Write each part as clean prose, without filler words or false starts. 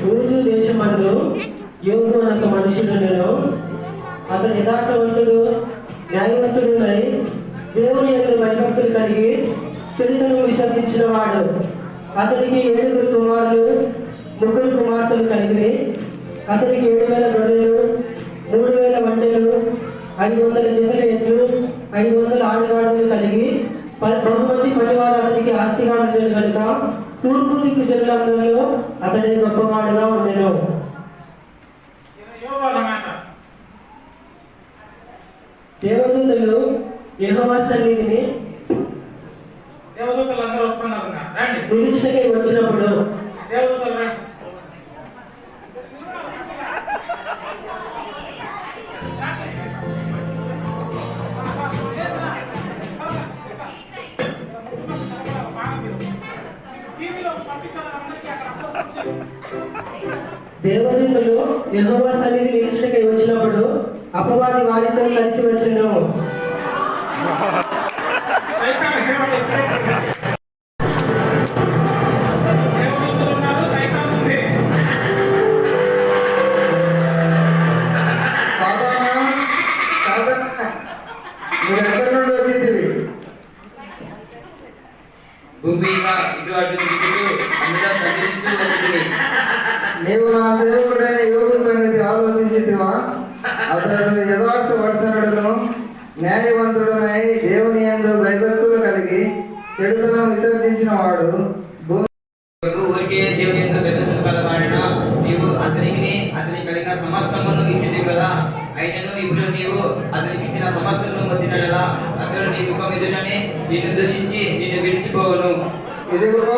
ఊరు దేశమందు యోగు అన్న మనుషుడు నేను. అతను యథార్థవంతుడు, న్యాయవంతుడునై దేవుని యందు భయభక్తులు కలిగి చెడుతనం విసర్జించిన వాడు. అతనికి 7 కుమారులు 3 కుమార్తెలు కలిగి అతనికి 7,000 గొర్రెలు, 3,000 ఒంటెలు, 500 జతల ఎడ్లు, 500 ఆడుగాడులు కలిగి బహుమంది పనివారు అతనికి ఆస్తిగా ఉండేది కనుక తూర్పు దిక్కు జనులందరిలో అతడే గొప్పవాడుగా ఉండెను. దేవదూతలు యెహోవా సన్నిధిని నిలుచుటకై వచ్చినప్పుడు దేవదూతలు యెహోవా సన్నిధిని నిలుచుటకై వచ్చినప్పుడు అపవాది వారితో కలిసి వచ్చెను. నీవు నా సేవకుడైన యోగు సంగతి ఆలోచించితివా? అతడు యథార్థ వర్తనుడును న్యాయవంతుడునై దేవుని యందు భయభక్తులు కలిగి చెడుతనం విసర్జించిన వాడు. దేవుని యందు భయభక్తులు కలవాడిన నీవు అతనికి కలిగిన సమస్తమును ఇచ్చింది కదా. అయినను ఇప్పుడు నీవు అతనికి ఇచ్చిన సమస్తమును పొందినట్లా అతడు నీ ముఖం ఎదుటనే నిన్ను దూషించి నిన్ను విడిచిపోవును. ఇదిగో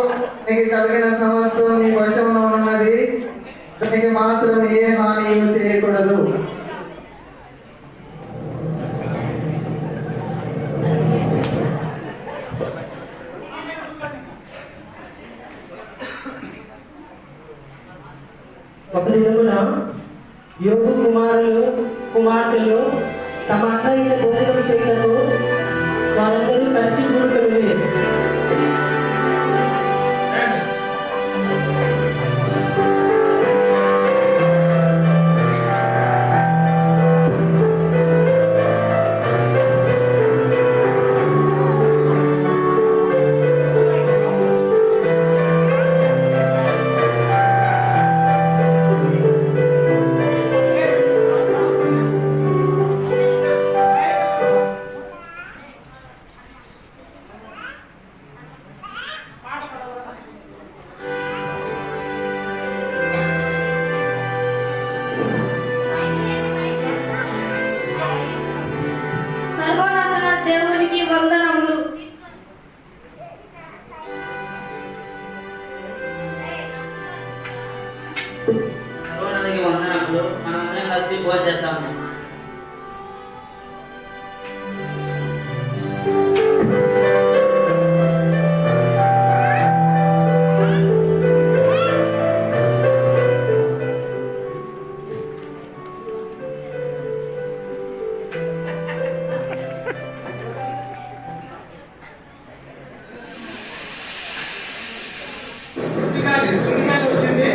నీకు కలిగిన సమస్తం నీ వశంలో ఉన్నది, అతనికి మాత్రం ఏ హాని చేయకూడదు. ఒక దినమున యోగు కుమారులు కుమార్తెలు తమ అన్నయ్య భోజనం చేయటకు వారందరూ కలిసి కూడుకుని దేవునికి వందనములు. మనందరం కలిసి భోజనం చేస్తాము. వచ్చింది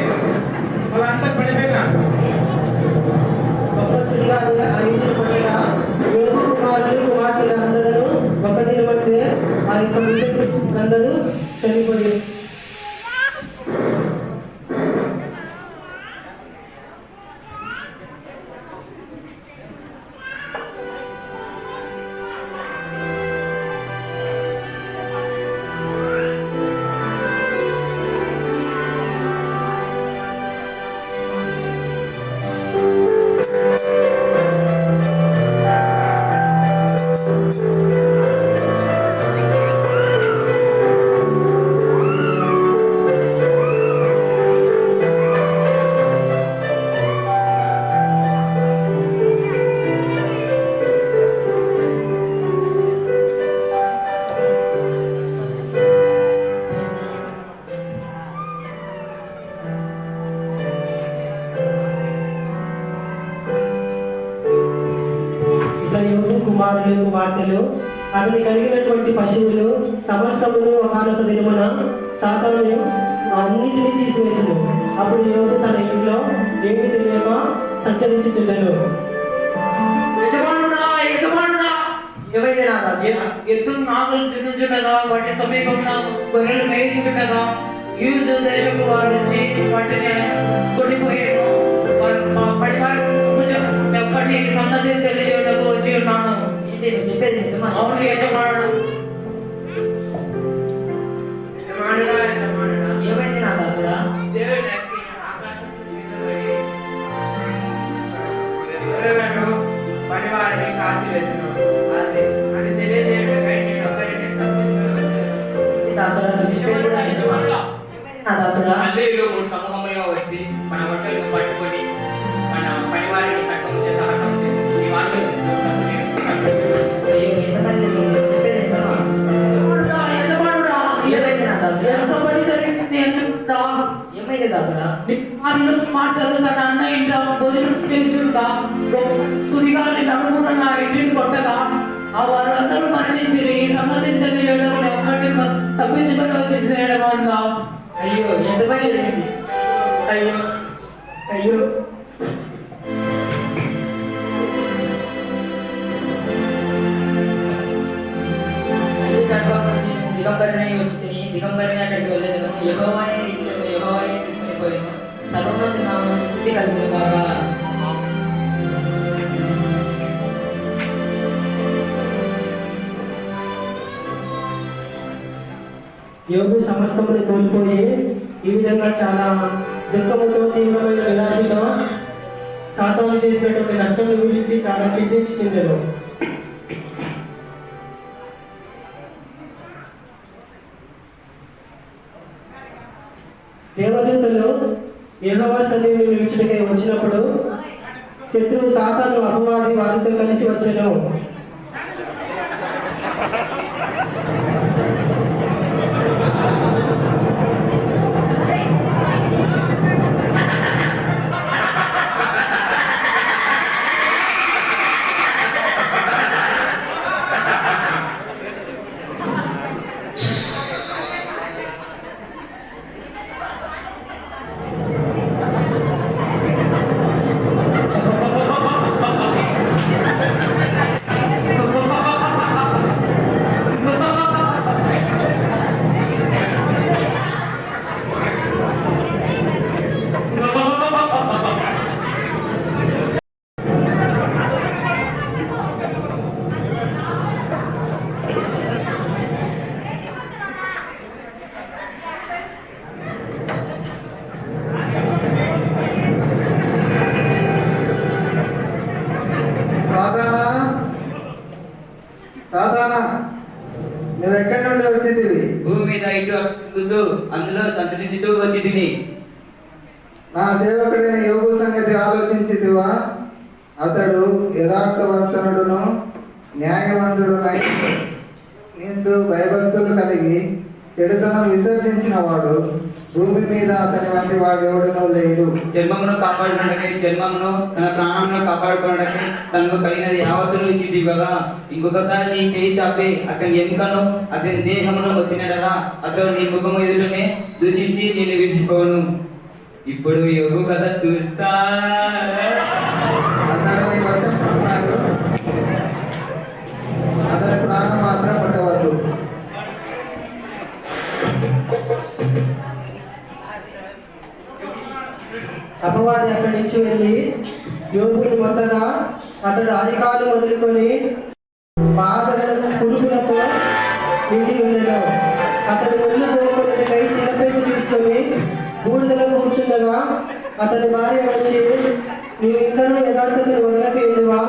వాళ్ళంతా పడిపోయినా గొప్ప సుడిగాలి ఆ ఇంటిని పడిన యోగు కుమారులు కుమార్తెలు అందరూ ఒక దిన మధ్య ఆ యొక్క అందరూ చనిపోయి కుమారులు కుమార్తెలు అతని కలిగినటువంటి పశువులు సమస్తమును ఒకనొక దినమున సాతాను అన్నిటినీ తీసివేసెను. అప్పుడు యోగు తన ఇంట్లో ఏమీ తెలియక సంచరించుతున్నాడు. యజమానుడా యజమానుడా ఏమైంది నా దాసుడా? ఎద్దులు నాగలు దున్నుచుండగా వాటి సమీపంలో గొర్రెలు మేయుచుండగా యూదు దేశపు వారు వచ్చి వాటిని కొట్టిపోయారు. ఎప్పటి సంగతి తెలియజేయడానికి వచ్చి ఉన్నాను. ఏంటి నువ్వు చెప్పేది నిజమా? అవును యజమానుడు. యజమానుడా యజమానుడా ఏమైంది నా దాసుడా? దేవుని ఆకాశం మీద గొర్రెలను పనివారిని కాల్చివేసినాడు. అది తెలియజేయడానికై నేను ఒకరిని తప్పించుకొని వచ్చాను. దాసుడా నువ్వు చెప్పేది కూడా నిజమా? నా దాసుడా హల్లేలు మూడు సమూహములుగా వచ్చి మన బట్టలను పట్టుకొని మన పనివారిని కట్టము చేత హతం చేసి ఈ వాళ్ళు అయ్యో ఎంత పని జరిగింది? నువ్వు చెప్పేది నిజమా? యజమానుడా యజమానుడా ఏమైంది నా దాసుడా? ఎంత పని జరిగింది అనుకుంటా. ఏమైంది దాసుడా? మాటలు తన అన్న ఇంట్లో భోజనం చేయుచుండగా సుడిగాలి నలుమూలన నా ఇంటిని కొట్టగా ఆ వారందరూ మరణించి ఈ సంగతిని తెలియజేయడం ఒక్కటి తప్పించుకొని వచ్చేసేయడం అన్నా. అయ్యో ఎంత పని జరిగింది? అయ్యో అయ్యో దిగంబరిని వచ్చి తిని దిగంబరిని అక్కడికి వెళ్ళేదను. యెహోవాయే ఇచ్చాను, యెహోవాయే తీసుకుని పోయాను. సర్వమంది నామమున స్తుతి కలుగును గాక. యోగు సమస్తముని కోల్పోయి ఈ విధంగా చాలా దుఃఖముతో తీవ్రమైన నిరాశతో సాతాను చేసినటువంటి నష్టం గురించి చాలా చింతించుతుండెను. దేవదూతలు యెహోవా సన్నిధిని నిలుచుటకై వచ్చినప్పుడు శత్రువు సాతాను అపవాది వారితో కలిసి వచ్చెను. సాతానా నువ్వు ఎక్కడి నుండి వచ్చితివి? భూమి మీద ఇటు కూర్చో అందులో సంచరించుతూ వచ్చి తిని నా సేవకుడైన యోగు సంగతి ఆలోచించితివా? అతడు యథార్థవర్తనుడును న్యాయవంతుడునై నీందు భయభక్తులు కలిగి చెడుతనం విసర్జించిన వాడు. భూమి మీద అతని వంటి వాడు ఎవడునూ లేడు. చర్మమును కాపాడుకున్నకై చర్మమును తన ప్రాణమును కాపాడుకున్నకై తనకు కలిగినది యావత్తును ఇచ్చింది కదా. ఇంకొకసారి నీ చేయి చాపి అతని ఎముకను అతని దేహమును ఒత్తినడలా అతను నీ ముఖము ఎదుటనే దూషించి నేను విడిచిపోను. ఇప్పుడు యోగు కథ చూస్తా. అతడు నీ వశం ఉన్నాడు. అతని ప్రాణం మాత్రం ఉండవద్దు. అపవాది అక్కడి నుంచి వెళ్ళి యోగుని మొత్తగా అతడు అధికారులు మొదలుకొని బాధలను పురుగులతో నిండి ఉండెను. అతడు ముళ్ళు పోకొనికై చిన్నపేరు తీసుకొని బూడిదలో కూర్చుండగా అతని భార్య వచ్చి నీవు ఇంకనూ యథార్థతను వదలకేందువా?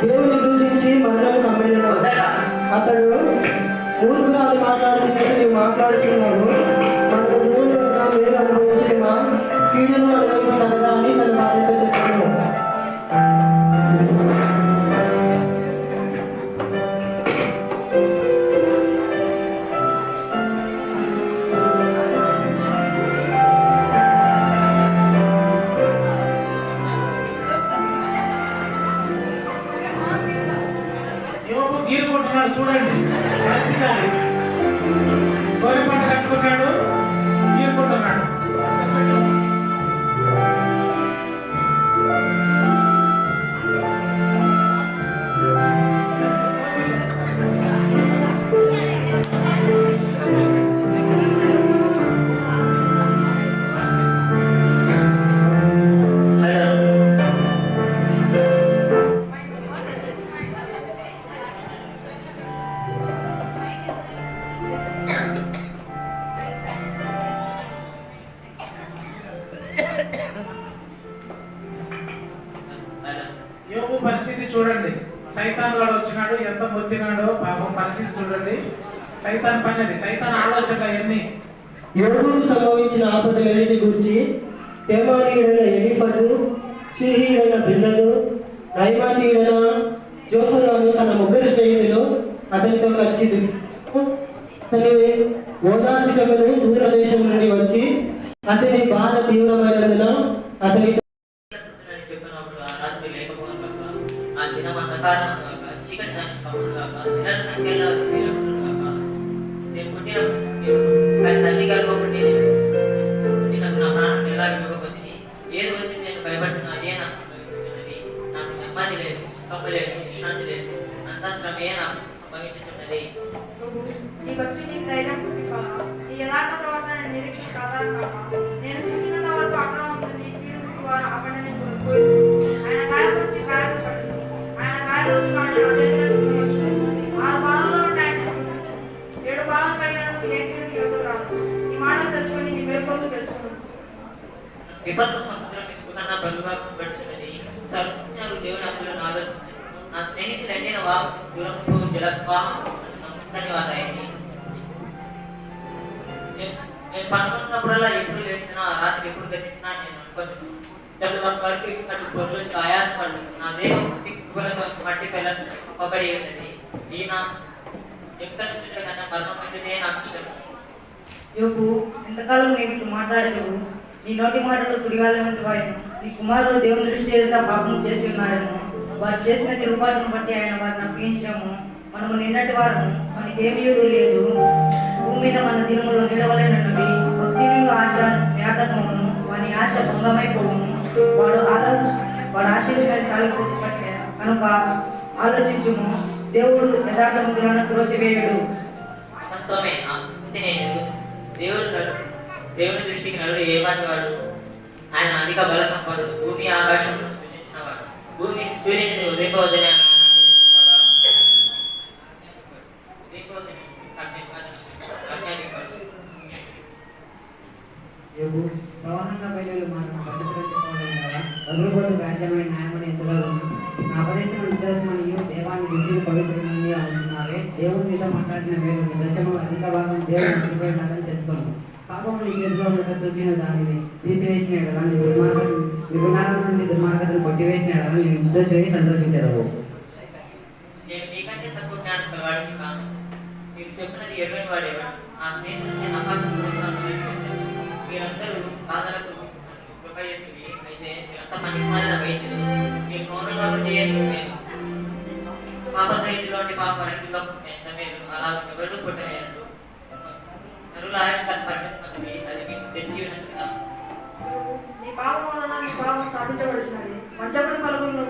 దేవుని దూషించి మరణం కమ్మెనను. అతడు మూర్ఖురాలు మాట్లాడుచున్నట్టు నీవు మాట్లాడుచున్నావు. మనము దేవుని వద్ద మేలు అనుభవించమా కీడును అనుభవించగలదా అని తన భార్యతో చెప్పాను. యోగు గీరుకుంటున్నాడు చూడండి. మనిషిగాలి గోరి పంట కట్టుకున్నాడు, గీరుకుంటున్నాడు. యోబు పరిస్థితి చూడండి. సైతాన్ వాడు వచ్చినాడు, ఎంత మొత్తినాడో పాపం పరిస్థితి చూడండి. సైతాన్ పని అది, సైతాన్ ఆలోచనలు అవన్నీ. యోబుకు సంభవించిన ఆపదలన్నిటి గురించి తేమానీయుడైన ఎలీఫజు, షూహీయుడైన బిల్దదు, నయమానీయుడైన జోఫరు అను తన ముగ్గురు స్నేహితులు అతనితో కలిసి తను ఓదార్చికను దూరదేశం నుండి వచ్చి అతని బాధ తీవ్రమైనందున అతని చెప్పినప్పుడు ఆ రాత్రి లేకపోవడం కాక, ఆ దినం అంధకారం కాక, చీకటి దానికి కమ్ముడు కాక, పిల్లల సంఖ్యలో చీలకుండా కాక, నేను పుట్టిన తల్లి కలుపుకుంటే నాకు నా ప్రాణం ఎలా ఇవ్వకపోతుంది, ఏది వచ్చింది నేను భయపడుతున్నా, అదే నాకు సంభవిస్తున్నది. నాకు నెమ్మది లేదు, సుఖము లేదు, విశ్రాంతి లేదు, అంత శ్రమే నాకు సంభవించుతున్నది. నీ భక్తి నీకు ధైర్యం పుట్టి కాదా? నీ యథార్థ ప్రవర్తన నిరీక్షణ ఆధారం కాక, నేను చెప్పినంత వరకు అక్కడ ఉంటుంది వారు అక్కడనే కోరుకోలేదు. ఆయన గాయపరిచి గాయపడదు, ఆయన గాయపరిచి వాడిని ఆదేశానికి సమర్పించింది. 6 భాగాల్లో ఉంటే ఆయన 7 భాగాలు కలిగినప్పుడు ఏ కీడుకి యోగం రాదు. ఈ మాటలు తెలుసుకొని నీ మేల్కొల్పు తెలుసుకున్నాను. విపత్తు సముద్రం ఇసుకుతున్న బలుగా గడుచున్నది. సర్వజ్ఞుడు దేవుని అప్పులు నాలో నా స్నేహితులు ఎండిన వారు దూరంతో జలప్రవాహం ధన్యవాదాలు. నేను పనుకున్నప్పుడల్లా ఎప్పుడు లేచినా, రాత్రి ఎప్పుడు గతించినా నేను అనుకోను. తెల్లవారు వరకు ఇక్కడి గొర్రెలు ఆయాసపడు, నా దేహం పుట్టులతో మట్టి పిల్లబడి ఉన్నది. ఈయన ఎక్కడ చూసే కన్నా మరణమైతే నాకు ఇష్టం. యోబు, ఎంతకాలం నీవు ఇట్లు మాట్లాడేవు? నీ నోటి మాటలు సుడిగాలి వంటి వాయను. నీ కుమారులు దేవుని దృష్టి ఎదుట పాపం చేసి ఉన్నారేమో. వారు చేసిన తిరుగుబాటును బట్టి ఆయన వారిని అప్పగించడము. మనము నిన్నటి వారము, మనకేమీ లేదు. భూమి మీద మన దినములు నిలవలేనవి. భక్తిలో ఆశ జ్ఞాతకమును, వాని ఆశ భంగమైపోవును. వాడు ఆశించినది సాగిపోతు పట్టే కనుక ఆలోచించుము. దేవుడు యథార్థములను త్రోసివేయుడు. వాస్తవమే, దేవుని దృష్టికి నలుడు ఏ వాటి వాడు? ఆయన అధిక బల సంపన్నుడు, భూమి ఆకాశం సృజించిన వాడు. భూమి సూర్యుని ఉదయపోవద్దని ప్రవాహంగా బయలు మనం పట్టుకోవడం కదా అగ్రబోధు రాజ్యమైన న్యాయమని ఎంతలో నా పర్యటన ఉద్దేశమని దేవాన్ని విద్యుత్ పవిత్రమని అంటున్నారే. దేవుని మీద మాట్లాడిన వేరు దశము అధిక భాగం దేవుని చనిపోయినారని తెలుసుకోండి. పాపము నీ చేతిలో ఉండక చూపిన దానిని తీసివేసిన కదా నీ విగుణాల నుండి దుర్మార్గతను కొట్టివేసిన కదా నీ ఉద్దేశం సంతోషించదవు. నేను మీకంటే తక్కువ జ్ఞానం కలవాడిని కాను. మీరు చెప్పినది ఎరుగని వాడేవాడు. నా స్నేహితులు నేను మీరందరూ బాధలకు కృప చేస్తుంది. అయితే మీరంతా పనిమాలిన వైద్యులు. మీరు మౌనంగా ఉంటే పాప సైతులోని పాప రంగుగా ఎంత మేలు, అలా ఎవరు పుట్టలేరు. నరుల ఆయుష్కాలం పరిమితమైనది, అది మీకు తెచ్చి ఉన్నది కదా. నీ పాపం వలన నీ పాపం స్థాపించబడుచున్నది. మంచపడి పలుకులను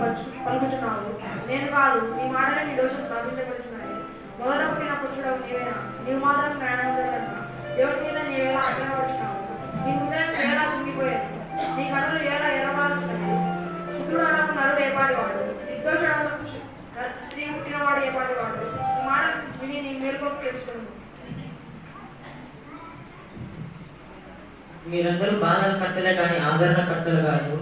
పలుకుచున్నావు. నేను కాదు, నీ మాటలే నీ దోషం స్థాపించబడుచున్నాయి. మొదట పుట్టిన పురుషుడు నీవేనా? నీవు మాత్రం జ్ఞానవంతుడన్నా. దేవుడి మీద నీవేలా ఆజ్ఞాపడుచున్నావు. నీ హృదయం ఎలా కుంగిపోయేది, నీ కనులు ఎలా ఎరబాల్చున్నది. శుక్రుడు నరుడు ఏపాటివాడు, నిర్దోషుడు స్త్రీ పుట్టినవాడు ఏపాటివాడు. ఈ మాట విని నీ మేలుకోకు తెలుసుకున్నాను. మీరందరూ బాధల కర్తలే కానీ ఆదరణ కర్తలు కాదు.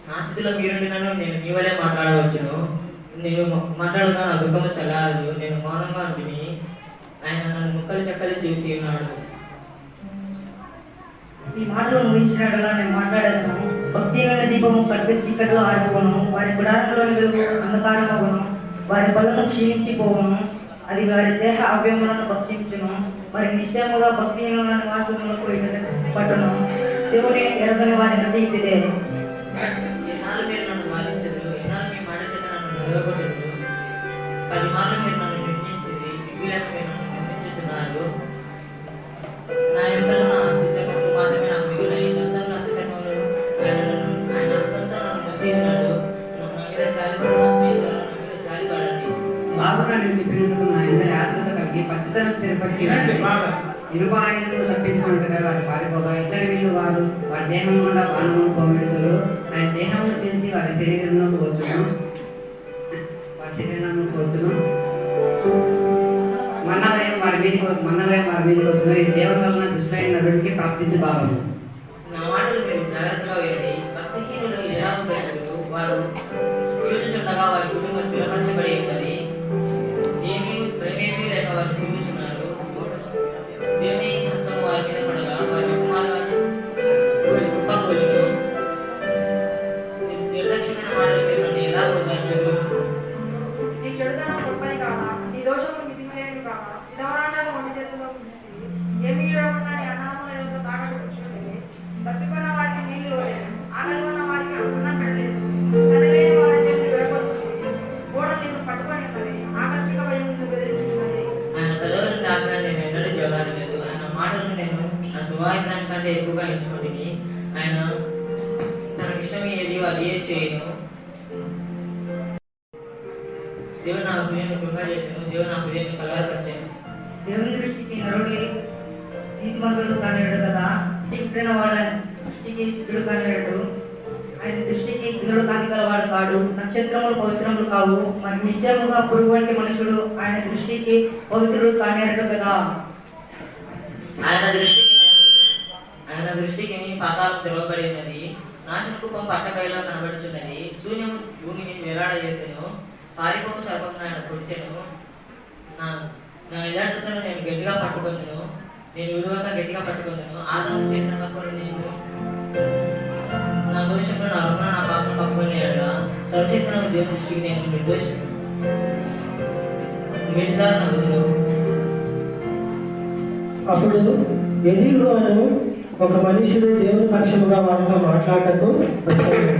నా స్థితిలో మీరుండినను నేను మీ వల్లే మాట్లాడవచ్చును. నేను మాట్లాడుగా నా దుఃఖము చల్లారదు. నేను మౌనంగా విని ఆయన నన్ను ముక్కలు చెక్కలు చేసి ఉన్నాడు. ఈ మాటలు ముగించినట్లుగా నేను మాట్లాడేదాను. భక్తి నుండి దీపము కట్టు చీకట్లో ఆరిపోను. వారి గుడారంలోని వెలుగు అంధకారమగును. వారి బలను క్షీణించిపోవును. అది వారి దేహ అవయములను భక్షించును. మరి నిశ్చయముగా భక్తిహీనుల నివాసములకు పట్టును. దేవుని ఎరగని వారి గతి ఇదే. ఎన్నాళ్ళు మీరు నన్ను బాధించదు, ఎన్నాళ్ళు మీ మాట చేత నన్ను నిలవగొట్టదు. 10 మార్లు మీరు నన్ను నిర్ణయించింది, సిగ్గులేక మీరు నన్ను నిర్ణయించుతున్నారు. నా ఎంతలో నా అస్థిత్వము మాత్రమే నాకు మిగులాయి. అందరూ నా అస్థిత్వములు ఆయన హస్తంతో నన్ను పొంది ఉన్నాడు. నా మీద జాలిపడు, నా స్నేహితులు నా మీద జాలిపడండి. బాగున్నా నేను చెప్పినందుకు నా అందరి ఆత్మతో కలిగి పచ్చదనం స్థిరపట్టి ఇరుపాయలను తప్పించుకుంటుగా వారు పారిపోగా ఇద్దరు వీళ్ళు వారి దేహం గుండా బాణమును పోమిడుతురు. ఆయన దేహంలో తెలిసి వారి శరీరంలోకి వచ్చును. మన్నవయం వారి మీదకి వచ్చును. ఈ దేవుని వలన దుష్టులైన నరుడికి ప్రాప్తించు భావము. నా మాట పరచుకొని ఆయన తనకిష్టం ఏది అదే చేయను. దేవుడు నా హృదయాన్ని కృంగా చేశాను, దేవుడు నా హృదయాన్ని కలవరపరిచాను. దేవుని దృష్టికి నరుడి నీతిమంతుడు కానేడు కదా, శీఘ్రైన వాడు ఆయన దృష్టికి శుద్ధుడు కానేడు. ఆయన దృష్టికి చిన్నుడు కాని గలవాడు కాడు. నక్షత్రములు పవిత్రములు కావు, మరి నిశ్చయముగా పురుగు వంటి మనుషుడు ఆయన దృష్టికి పవిత్రుడు కానేడు కదా. ఆయన దృష్టికి పాతాళం తెరవబడి ఉన్నది, నాశన కుప్పం పట్టబయలుగా కనబడుచున్నది. శూన్యము భూమిని వేలాడజేసెను, పారిపోకు సర్పం ఆయన పొడిచెను. నా యథార్థతను నేను గట్టిగా పట్టుకొందును, నేను విలువగా గట్టిగా పట్టుకొందును. ఆదాము చేసిన తప్పును నేను నా దోషంలో నా రుణ నా పాపను పట్టుకొని అడగా సర్వశక్తులను దేవుని దృష్టికి నేను నిర్దోషిను. అప్పుడు ఎలీహు ఒక మనుషుడు దేవుని పక్షముగా వారితో మాట్లాడటకు వచ్చాడు.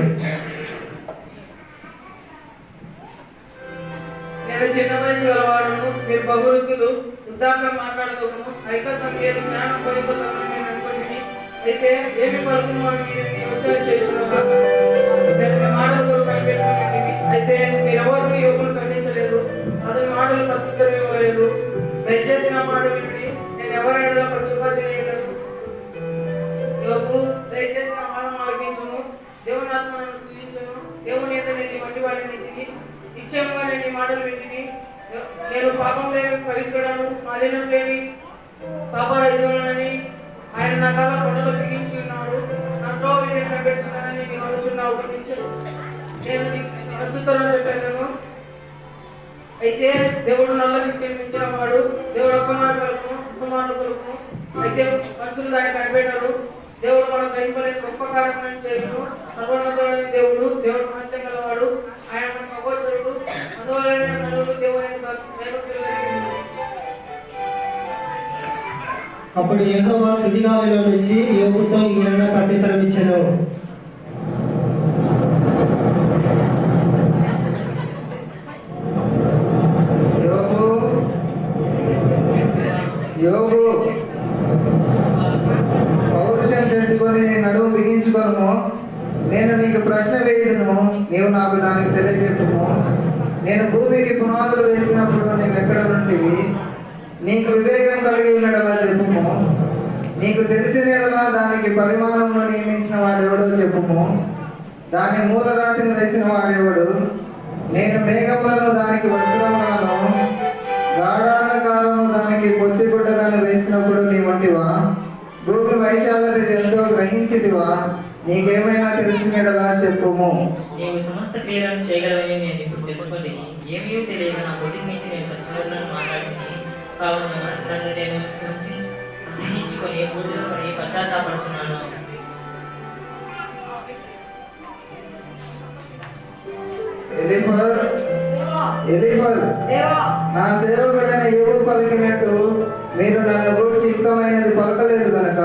నేను చిన్న వయసు గలవాడును, మీరు బహువృద్ధులు, వృద్ధాప్యం మాట్లాడదును, ఐక సంఖ్యలు జ్ఞానం పోయిపోతాను నేను అనుకుంటుని. అయితే ఏమి పలుకును అని మీరు యోచన చేస్తున్నా నేను మీ మాటల కొరకు కనిపెట్టుకుని. అయితే మీరెవరు యోగులు ఖండించలేదు, అతని మాటలు ప్రత్యుత్తరం ఇవ్వలేదు. దయచేసి నా మాట వినండి, నేను ఎవరైనా పక్షపాతి యోగు, దయచేసి నా మాటను ఆలకించుము. దేవుని ఆత్మ నన్ను సూచించను, దేవుని యొక్క నేను వంటి వాడిని తిని నిశ్చయంగా నేను ఈ మాటలు వింటిని. నేను పాపం లేని పవిత్రుడను, మాలిన్యం లేని పాపరహితుడనని ఆయన నా కాల కొండలో బిగించి ఉన్నాడు. నా త్రోవ నేను కనిపెట్టుకున్నానని నేను అనుచున్నావు గుర్తించను. నేను అద్భుతంలో చెప్పాను. అయితే దేవుడు నల్ల శక్తిని మించిన వాడు, దేవుడు కుమారుడు కొరకు. అయితే మనుషులు దాన్ని కనిపెట్టారు. దేవుడు మనం గ్రహింపలేని గొప్ప కార్యములను చేయను. సర్వోన్నతుడైన దేవుడు, దేవుడు మహత్యం గలవాడు, ఆయన మన మగోచరుడు. అందువలన నలుగురు దేవుని అప్పుడు యెహోవా సుడిగాలిలో నుంచి యోబుతో ఈ విధంగా ప్రత్యుత్తరం ఇచ్చెను. యోబు, పౌరుషం తెచ్చుకొని నీ నడుము బిగించుకోను. నేను నీకు ప్రశ్న వేయదును, నీవు నాకు దానికి తెలియజెప్పుము. నేను భూమికి పునాదులు వేసినప్పుడు నీవు ఎక్కడ నుండివి? నీకు వివేకం కలిగి ఉన్నడలా చెప్పుము. నీకు తెలిసినడలా దానికి పరిమాణంలో నియమించిన వాడెవడో చెప్పుము. దాని మూలరాతిని వేసిన వాడెవడు? నేను మేఘములను దానికి వస్త్రముగాను గాఢాంధకారము దానికి పొత్తిగుడ్డగాను వేసినప్పుడు నీ వంటివా? భూమి వైశాల్యత ఎంతో గ్రహించిదివా? నీకేమైనా తెలిసినడలా చెప్పుము. నీవు సమస్త క్రియలను చేయగలవని నేను ఇప్పుడు తెలుసుకొని ఏమీ తెలియక నా బుద్ధిని మించి నేను కష్టపడులను మాట్లాడింది. కావున నన్ను నేను అసహించుకొని బూడిదలో పడి పశ్చాత్తాపడుచున్నాను. ఎలీఫర్, నా సేవకుడైన యోబు పలికినట్టు మీరు నన్ను గూర్చి యుక్తమైనది పలకలేదు గనక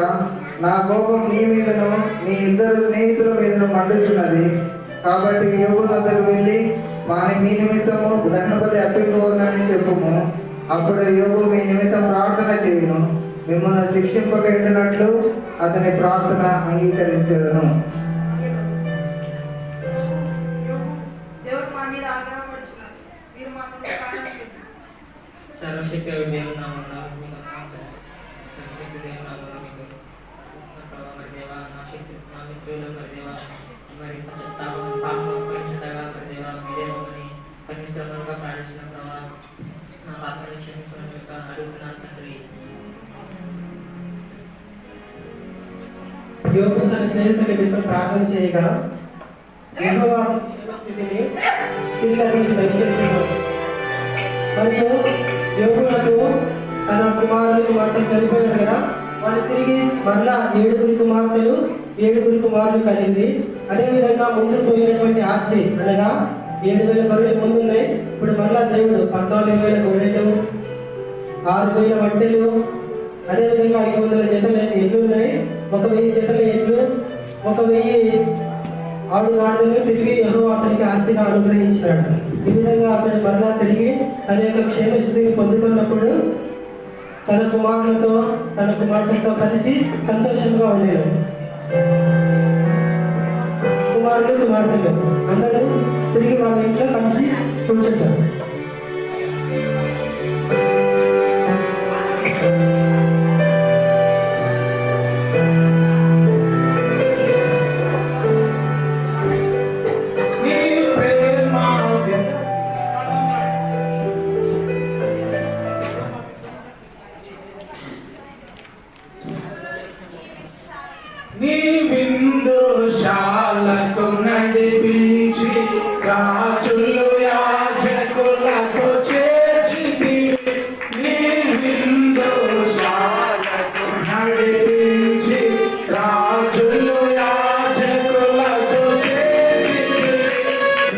నా కోపం నీ మీదను నీ ఇద్దరు స్నేహితుల మీదను మండుచున్నది. కాబట్టి యోబు వద్దకు వెళ్ళి మీ నిమిత్తము దహనబలి అర్పింపవలనని చెప్పుము. అప్పుడు యోబు మీ నిమిత్తం ప్రార్థన చేయును. మిమ్మల్ని శిక్షింపక ఎండినట్లు అతని ప్రార్థన అంగీకరించదను. సర్వశక్తి దేవుని నామమున నా శక్తి నా మిత్రులు పరిదేవా మరి పాపం పరిచుండగా పరిదేవా మీరే మమ్మల్ని పరిశ్రమలుగా ప్రాణించిన ప్రభావ నా పాపను క్షమించమని అడుగుతున్నాను తండ్రి. యోబు తన స్నేహితుల నిమిత్తం ప్రార్థన చేయగా యెహోవా క్షేమ స్థితిని తిరిగి అతనికి దయచేసాడు. మరియు యోబునకు తన కుమారులు చనిపోయారు కదా, వాళ్ళు తిరిగి మరలా 7 కుమారులు కలిగింది. అదేవిధంగా ముందు పోయినటువంటి ఆస్తి అనగా 7,000 గొర్రెలు ముందున్నాయి. ఇప్పుడు మరలా దేవుడు 14,000 గొర్రెలు, 6,000 వడ్డెలు, అదేవిధంగా 500 జతల ఎడ్లు ఉన్నాయి. 1,000 జతల ఎడ్లు, 1,000 ఆడుగాడులను తిరిగి యెహోవా అతనికి ఆస్తిగా అనుగ్రహించినాడు. ఈ విధంగా అతడు మరలా తిరిగి తన యొక్క క్షేమ స్థితిని పొందుకున్నప్పుడు తన కుమారులతో తన కుమార్తెతో కలిసి సంతోషంగా ఉండేది. కుమారులు కుమార్తెలు అందరూ తిరిగి వాళ్ళ ఇంట్లో కలిసి కూర్చుంటారు. నీ ప్రేమ నీ విందుశాలకు నడిపించి రాజులు యాజకులకు చేర్చితివి. నీ విందుశాలకు నడిపించి రాజులు యాజకులకు చేర్చితివి.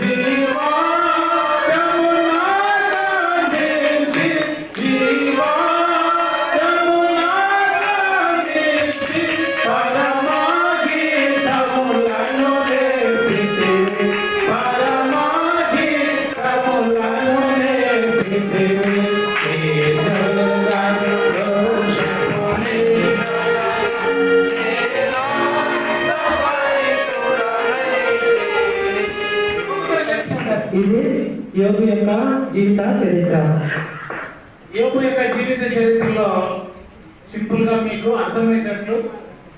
నీ వాక్యము నాలో నిలిచి, జీవాత్మము నాలో నిలిచి, పరమగీతములను నేర్పితివి. పరమగీతములను నేర్పితివి. నీ జగత్తు దోషముని ఇది యోగు యొక్క జీవిత చరిత్ర. యోబు యొక్క జీవిత చరిత్రలో సింపుల్ గా మీకు అర్థమయ్యేటట్లు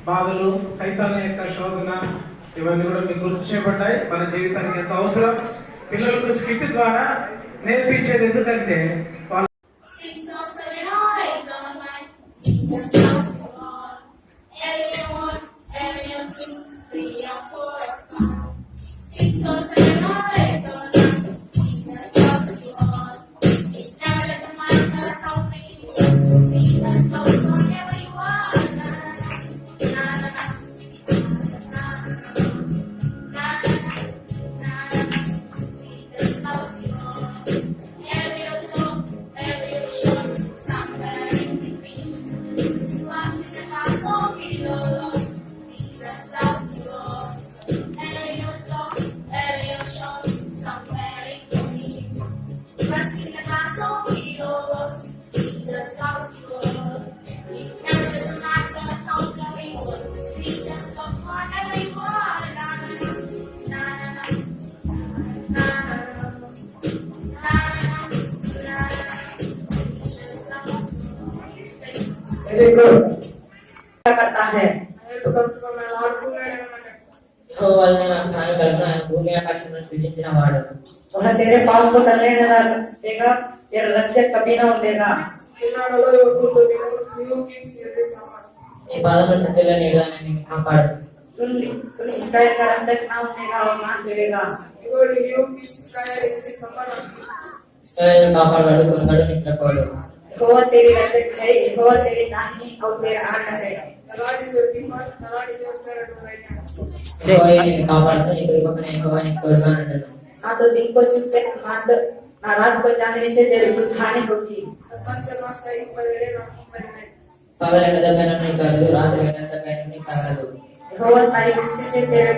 బాధలు, సైతాన్ యొక్క శోధన ఇవన్నీ కూడా మీకు గుర్తు చేయబడ్డాయి. మన జీవితానికి ఎంత అవసరం పిల్లలకు స్కిట్ ద్వారా నేర్పించేది. ఎందుకంటే వాళ్ళు करता है యెహోవానే నాకు సహాయం కలుగును. ఆయన భూమి ఆకాశములను సృజించిన వాడు. वह तेरे पाँव को टलने न देगा, तेरा रक्षक कभी न होगा। నీ పాదములను తెల్ల నీడు ఆయన నిన్ను కాపాడు. सुन इस्राएल का रक्षक न होगा और नाश देगा। ఇశ్రాయేలు కాపాడువాడు, కొనగాడు, నిద్రపోడు. यहोवा तेरी रक्षक है, यहोवा तेरी दाहिनी और तेरा आठ है। యెహోవాయే నిన్ను కాపాడుతూ నీకు ఇవ్వకనే యెహోవా నీకు తోడుగా ఉంటాడు. हाँ तो दिन को चुप से रात को चांदनी से तेरे कुछ हानि होगी। పగలు ఎండదగ్గన నీకు కలదు, రాత్రి ఎండదగ్గన నీకు కలదు. यहोवा सारी भक्ति से तेरे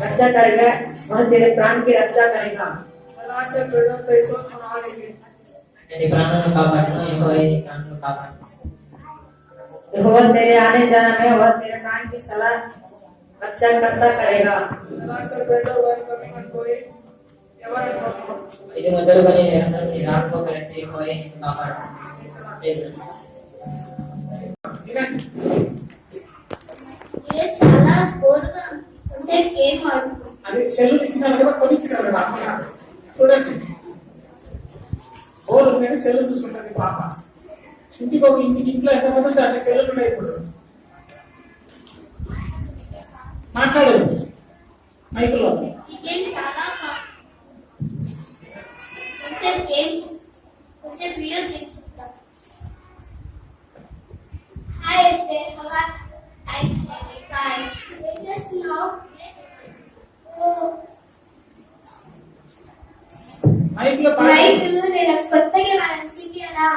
रक्षा करेगा, वह तेरे प्राण की रक्षा करेगा। నీ ప్రాణాలను కాపాడును, యెహోవాయే నీ ప్రాణాలను కాపాడు. यहोवा तेरे आने जाने में वह तेरे प्राण की सलाह रक्षा करता करेगा। ఇది మొదలుకొని నిరంతరం నీ రాకపోకలైతే యెహోవాయే నిన్ను కాపాడు. చాలా బోరుగా కొంచెం గేమ్ ఆడుకుంటాం. అది సెల్లు ఇచ్చినారు కదా, కొనిచ్చినారు కదా అమ్మ. చూడండి, బోర్ ఉందని సెల్లు చూసుకుంటుంది పాప. ఇంటికి ఇంట్లో ఎంతమంది ఉంటే అన్ని సెల్లులు ఉన్నాయి. ఇప్పుడు మాట్లాడు మైకులో. ఈ గేమ్ చాలా కొంచెం గేమ్ కొంచెం వీడియో తీసుకుంటాం. హాయ్ ఎస్టర్, హాయ్ ఏం చేస్తున్నావు? మైకులో రైతులు నేను కొత్తగా నచ్చింది అలా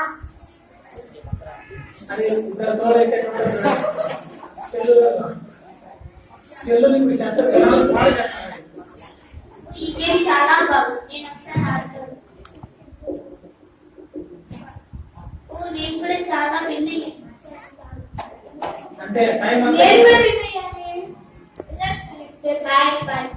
అది ఇద్దరు తోడైతే సెల్లు ఇప్పుడు చెత్త ఈ గేమ్ చాలా బాగుంది. నేను ఒకసారి ఆడతాను. ఓ నేను కూడా చాలా విన్నీ అంటే టైం నేను కూడా విన్నాను. Just miss the right but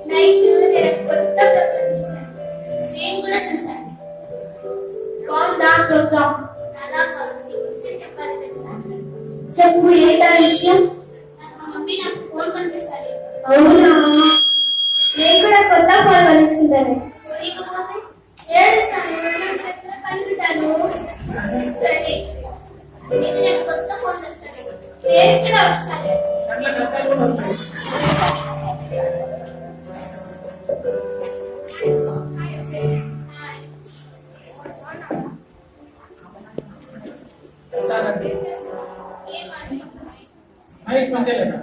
night నేను కొత్త ప్రోగ్రామ్ చూసాను. నేను కూడా చూసాను. బాగుందా ప్రోగ్రామ్? చాలా బాగుంది. కొంచెం చెప్పాలి తెలుసా? చెప్పు, ఏంటా విషయం? మా మమ్మీ నాకు ఫోన్ కొనిపిస్తాడు. అవునా? నేను కూడా కొత్త ఫోన్ కొనిచ్చుకుంటాను. కొనికపోతే ఏడుస్తాను, పండుతాను. సరే, ఇది నేను కొత్త ఫోన్ వస్తాను. నేను కూడా వస్తాను. అట్లా కథలు కూడా వస్తాయి. సాగండి. మైక్ మంచిగా లేదా?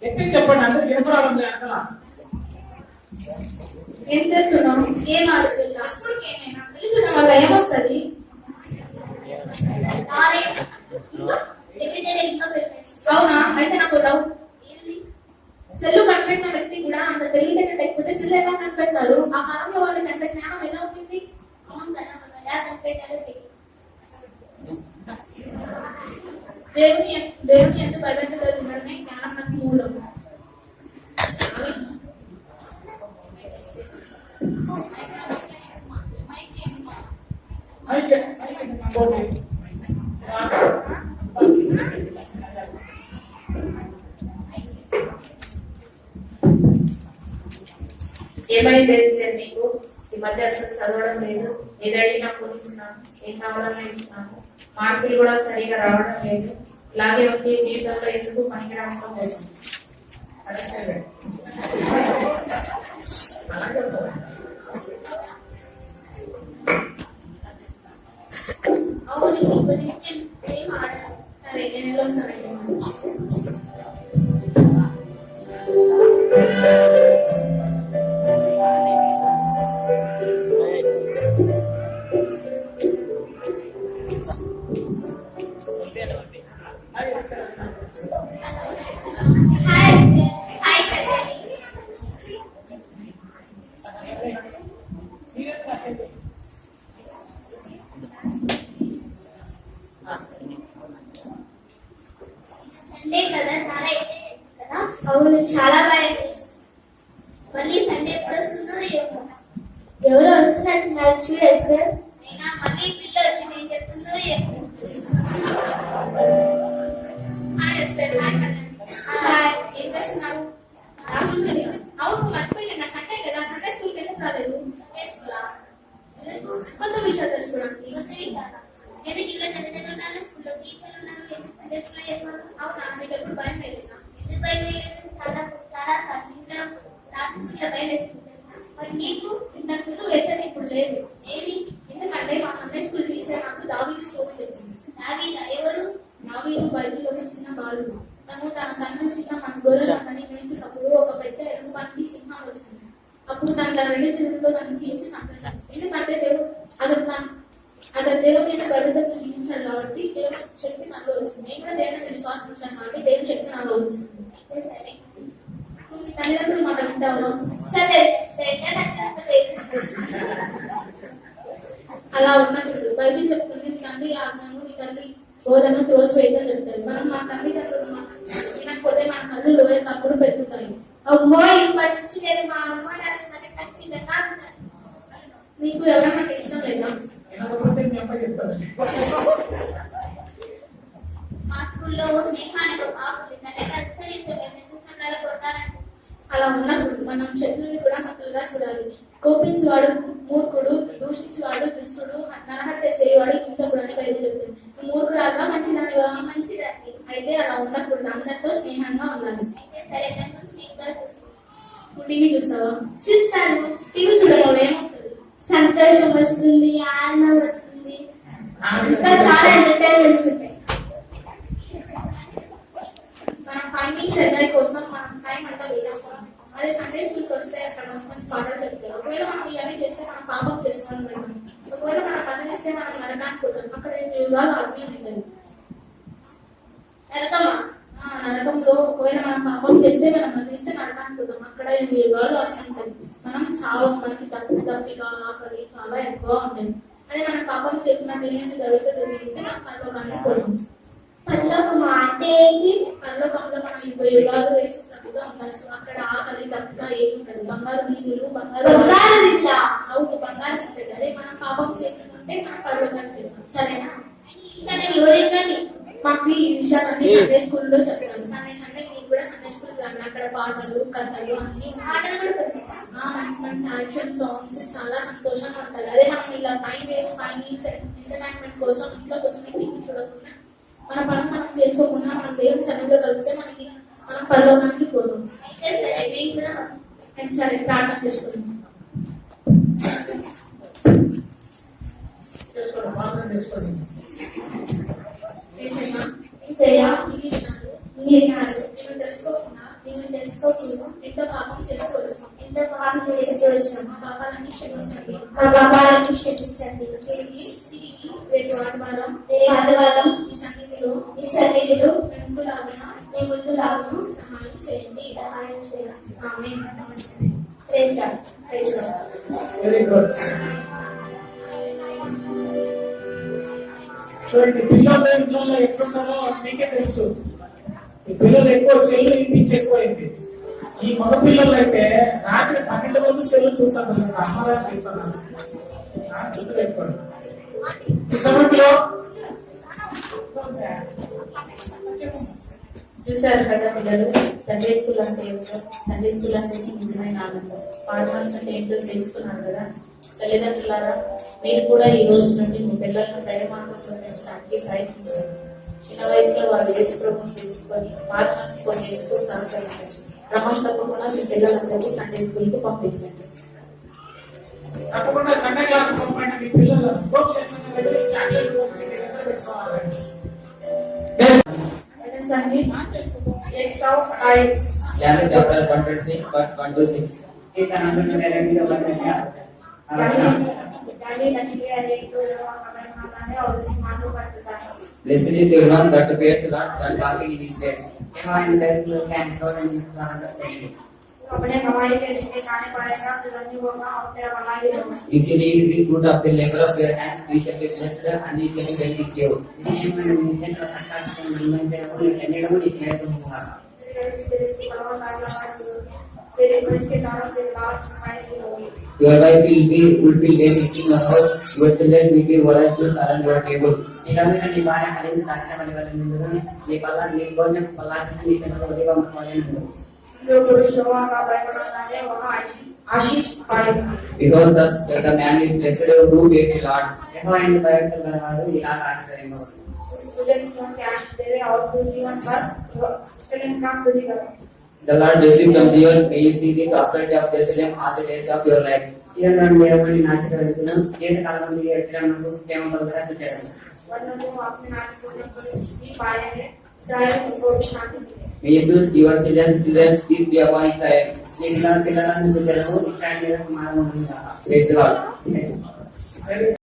ఎత్తి చెప్పండి, అందరికి వినపడాలి అక్కడ. ఏం చేస్తున్నావు? ఏం ఆడుతున్నా? ఏమైనా చూడడం వల్ల ఏమొస్తుంది? అవునా? అయితే నాకు డౌట్. సెల్లు కనిపెట్టిన వ్యక్తి కూడా అంత తెలివితేటలు లేకపోతే సెల్ ఎలా కనిపెడతారు? ఆ కాలంలో వాళ్ళకి అంత జ్ఞానం ఎలా ఉంటుంది? దేవుని ఎందుకు భయపెట్టగలుగుతాడనే జ్ఞానం నాకు మూలం. ఏమైంది నీకు? ఈ మధ్య అసలు చదవడం లేదు. ఏదైనా పోలీసున్నాను, ఏం కావాలన్నా ఇస్తున్నాను. మార్కులు కూడా సరిగా రావడం లేదు. ఇలాగే ఉంది జీవితంలో, ఎందుకు పనికిరావడం లేదు. అవును, ఏం ఆడాలి. సరే, నేను వెళ్ళొస్తాను. సండే కదా, చాలా ఎంజాయ్ కదా? అవును, చాలా బాగా ఎంజాయ్. మళ్ళీ సండే ఎప్పుడు వస్తుందో ఏమో. ఎవరో వస్తున్నట్టున్నారు చూడేస్తే. అయినా మళ్ళీ పిల్ల వచ్చి నేను చెప్తుందో ఏమో. ఏం చేస్తున్నారు? అవును, మర్చిపోయింది. నా సండే కదా, సండే స్కూల్కి ఎందుకు రాలేదు? సండే స్కూలా? కొత్త విషయాలు తెలుసుకోవడానికి. కొత్త విషయాలా? ఎందుకు ఇలా తల్లిదండ్రులు ఉన్నారు, స్కూల్లో టీచర్లు ఉన్నారు, ఎందుకు సండే స్కూల్లో చెప్పారు? అవునా? మీకు ఎప్పుడు భయం లేదు? ఎందుకు భయం లేదు? చాలా చాలా ఇంట్లో రాత్రి భయం వేస్తుంది. మరి నీకు ఇంతకు ముందు వేసేది ఇప్పుడు లేదు. ఏమి? ఎందుకంటే మా సండే స్కూల్ టీచర్ నాకు దావీదు స్టోరీ చెప్పింది. దావీదా? ఎవరు? దావీదు బైబిల్లోని చిన్న బాలుడు. తను తన కన్ను చిన్న మన గొర్రెలని మేస్తున్నప్పుడు ఒక పెద్ద ఎరుపానికి సింహం వచ్చింది. అప్పుడు తను తన రెండు చేతులతో తను చీల్చి చంపేశాడు. ఎందుకంటే అతను దేవుని మీద గర్వతో జీవించాడు కాబట్టి దేవుని శక్తి నాలో వచ్చింది. నేను కూడా దేవుని విశ్వాసం ఉంచాను కాబట్టి దేవుని శక్తి నాలో వచ్చింది. సరే, మీ తల్లిదండ్రులు మాట వింటావు. సరే నాకు చెప్పలేదు. అలా ఉన్నప్పుడు బైబిల్ చెప్తుంది, నీ తండ్రి ఆజ్ఞను, నీ తల్లి బోధను త్రోసివేయదని చెప్తారు. మనం మా తల్లిదండ్రులు వినకపోతే మన కళ్ళు లోయ కప్పుడు పెరుగుతాయి. అమ్మో, ఇప్పటి నుంచి నేను మా అమ్మ నాన్న ఖచ్చితంగా ఉంటాను. నీకు ఎవరైనా ఇష్టం లేదా? వినకపోతే మీ అమ్మ చెప్తారు. మా స్కూల్లో స్నేహానికి ఒక పాప ఉంది. దానికి అస్సలు ఇష్టం లేదు. ఎందుకంటే కొట్టాలంటే. అలా ఉన్నప్పుడు మనం శత్రువుని కూడా మక్కులుగా చూడాలి. కోపించేవాడు మూర్ఖుడు, దూషించేవాడు దుష్టుడు, నరహత్య చేయవాడు హింసకుడు అని బైబిల్ చెప్తుంది. మూర్ఖురాగా మంచిదానిగా? మంచిదండి. అయితే అలా ఉన్నప్పుడు అందరితో స్నేహంగా ఉండాలి. అయితే సరే, నేను స్నేహితులు చూస్తాను. నువ్వు టీవీ చూస్తావా? చూస్తాను. టీవీ చూడడం వల్ల ఏమొస్తుంది? సంతోషం వస్తుంది, ఆనందం వస్తుంది, ఇంకా చాలా ఎంటర్టైన్మెంట్స్ ఉంటాయి. మనం టైమింగ్ చదివే కోసం మనం టైం అంతా వేస్తాం. అదే సండే స్కూల్కి వస్తే అక్కడ మంచి మంచి పాఠాలు చెప్తారు. ఒకవేళ మనం ఇవన్నీ చేస్తే మనం పాపం చేసుకోవాలి. ఒకవేళ మనం బదిలిస్తే మనం నరకానికి పోతాం. అక్కడ యుగాలు అగ్ని ఉంటుంది. నరకమా? నరకంలో ఒకవేళ మనం పాపం చేస్తే మనం బదిలిస్తే నరకానికి పోతాం. అక్కడ యుగాలు అగ్ని ఉంటుంది. మనం చాలా మనకి దప్పిక ఆకలి చాలా ఎక్కువ ఉంటుంది. అదే మనం పాపం చేయకుండా తెలియని గవితో తెలియస్తే మనం నరకానికి పోతాం. పరలోకమా అంటే ఏంటి? పరలోకంలో మనం 20 యుగాలు వేసుకున్నట్టుగా ఉంటాయి. సో అక్కడ ఆకలి దప్పిక ఏమి ఉండదు. బంగారు దీవులు, బంగారు అవును బంగారు ఉంటుంది. అదే మనం పాపం చేయకుంటే మనం పరలోకానికి వెళ్తాం. సరేనా? ఇంకా నేను ఎవరేంటండి మాకు ఈ విషయాలన్నీ సండే స్కూల్లో చెప్తాను. సండే నేను కూడా సండే స్కూల్ కానీ అక్కడ పాటలు కథలు అన్ని పాటలు కూడా పెడతాను. మంచి మంచి యాక్షన్ సాంగ్స్ చాలా సంతోషంగా ఉంటుంది. అదే మనం ఇలా టైం వేస్ట్ పని ఎంటర్టైన్మెంట్ కోసం ఇంట్లో కూర్చొని టీవీ చూడకుండా మన పనులు మనం చేసుకోకుండా మనం దేవుని సన్నిధిలో కలిపితే మనకి మనం పరలోకానికి పోతాం. అయితే సరే మేము కూడా సరే ప్రార్థన చేసుకుంటాం. ఎంతో పాపం చేసుకోవచ్చు. మా పాపాలన్నీ క్షమించండి. తిరిగి రేపు ఆదివారం ఈ సన్నిధిలో మేము సహాయం చేయండి. Very good. చూడండి పిల్లలు ఇంట్లో ఎట్లుంటారో మీకే తెలుసు. ఈ పిల్లలు ఎక్కువ సెల్లు ఇప్పించి ఎక్కువైంది. ఈ మగ పిల్లలు అయితే రాత్రి 12 రోజులు సెల్లు చూస్తాను. అమ్మగారు చెప్తున్నాను గుర్తుపెట్టుకోండి. ఈ సమయంలో చూసారు కదా పిల్లలు, సండే స్కూల్ అంటే ఏమిటో, సండే స్కూల్ అంటే నిజమైన ఆనందం. పాఠశాల అంటే ఏంటో తెలుసుకున్నారు కదా. తల్లిదండ్రులారా, మీరు కూడా ఈ రోజు నుండి మీ పిల్లలను దైవమార్గంలో పెంచడానికి ప్రయత్నించండి. చిన్న వయసులో వారు యేసు ప్రభువుని తెలుసుకొని మార్చుకొని ఎంతో సహకరించండి. క్రమం తప్పకుండా మీ పిల్లలందరికీ సండే స్కూల్ కి పంపించండి. తప్పకుండా సండే క్లాస్ పంపండి. మీ పిల్లలు చాక్లెట్ పెట్టుకోవాలి. Daniel chapter 126 verse 1 to 6. Blessed is everyone that fears the Lord, that walking in His ways. You shall eat the fruit of the labor of your hands. You shall be blessed, and you shall be well with you. Your wife will be fulfilled when in your house. Your children will be volunteers around your table. Behold, thus the man is blessed who fears the Lord. The Lord bless you from the earth. May you see the prosperity of Bethlehem all the days of your life. May your children's peace be upon Israel. Praise the Lord. Amen.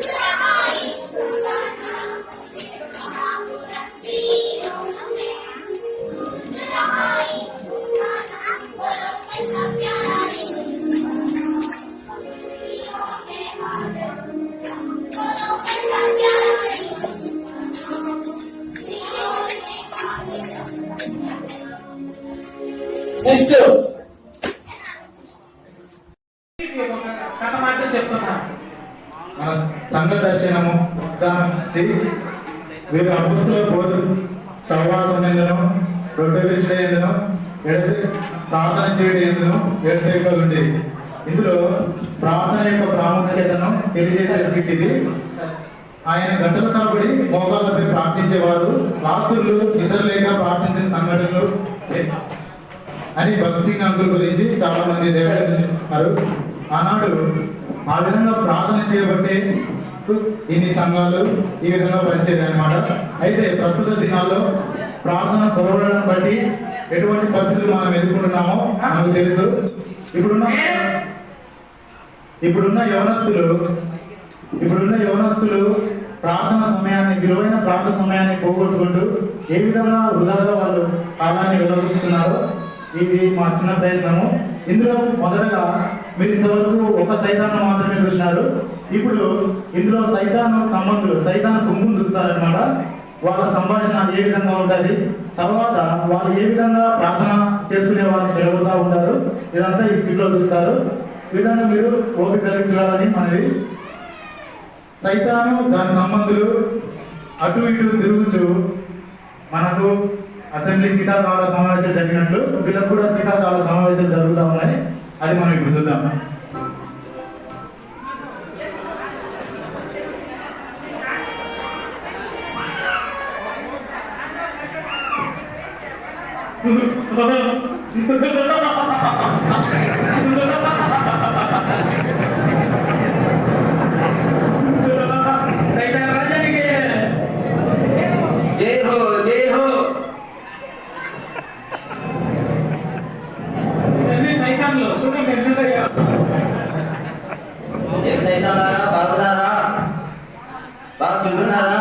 Next కథ మాట చెప్తున్నా. మన సంఘ దర్శనము వీరు అపుస్తుల పోదు సహవాసం ఎందును రొట్టె విరిచడం ఎందును ఎడతే ప్రార్థన చేయడం ఎందును ఎడతెగ ఉండేది. ఇందులో ప్రార్థన యొక్క ప్రాముఖ్యతను తెలియజేసే స్క్రిప్ట్ ఇది. ఆయన గంటల తరబడి మోకాళ్ళపై ప్రార్థించేవారు, రాత్రులు నిద్ర లేక ప్రార్థించిన సంఘటనలు అని భగత్ సింగ్ అంకుల్ గురించి చాలా మంది దేవుడు చెప్తున్నారు. ఆనాడు ఆ విధంగా ప్రార్థన చేయబట్టే ఇన్ని సంఘాలు ఈ విధంగా పనిచేయాలి అనమాట. అయితే ప్రస్తుత దినాల్లో ప్రార్థన కొరవడం బట్టి ఎటువంటి పరిస్థితులు మనం ఎదుర్కొంటున్నామో మనకు తెలుసు. ఇప్పుడున్న యవనస్తులు ప్రార్థన సమయాన్ని, విలువైన ప్రార్థన సమయాన్ని పోగొట్టుకుంటూ ఏ విధంగా వృధాగా వాళ్ళు కాలాన్ని వెలువరిస్తున్నారో ఇది మా చిన్న ప్రయత్నము. ఇందులో మొదటగా మీరు ఇంతవరకు ఒక సైతాన్ని మాత్రమే చూసినారు. ఇప్పుడు ఇందులో సైతాను సంబంధులు, సైతాన్ గుంపును చూస్తారనమాట. వాళ్ళ సంభాషణ ఏ విధంగా ఉంటుంది, తర్వాత వాళ్ళు ఏ విధంగా ప్రార్థన చేసుకునే వాళ్ళు చెడగొడుతూ ఉంటారు, ఇదంతా ఈ స్క్రిప్ట్లో చూస్తారు. ఈ విధంగా మీరు ఓపిక కలిగి చూడాలని మనది. సైతాను దాని సంబంధులు అటు ఇటు తిరుగుచు మనకు అసెంబ్లీ శీతాకాల సమావేశాలు జరిగినట్లు వీళ్ళకు కూడా శీతాకాల సమావేశాలు జరుగుతూ ఉన్నాయి. అది మనం ఇప్పుడు చూద్దాం. జై హో జై హో. ఇవన్నీ సైతాన్లు చూడండి ఎన్నుంటాయో. ఏం సైతాన్లారా, బాగున్నారా? బాగా తింటున్నారా?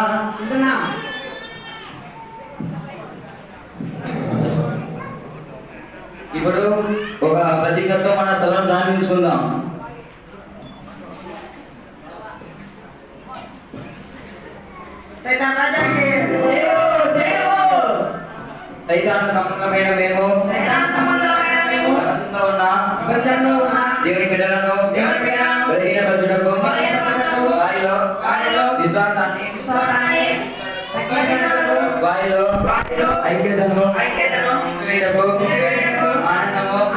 ఇప్పుడు ఒక ప్రతిజ్ఞతో మన సభను ప్రారంభించుకుందాం. సైతాను సంబంధమైన మేము ప్రపంచంలో ఉన్న దేవుని బిడ్డలను బలహీనపరచుటకు వారిలో విశ్వాసాన్ని వారిలో ఐక్యతను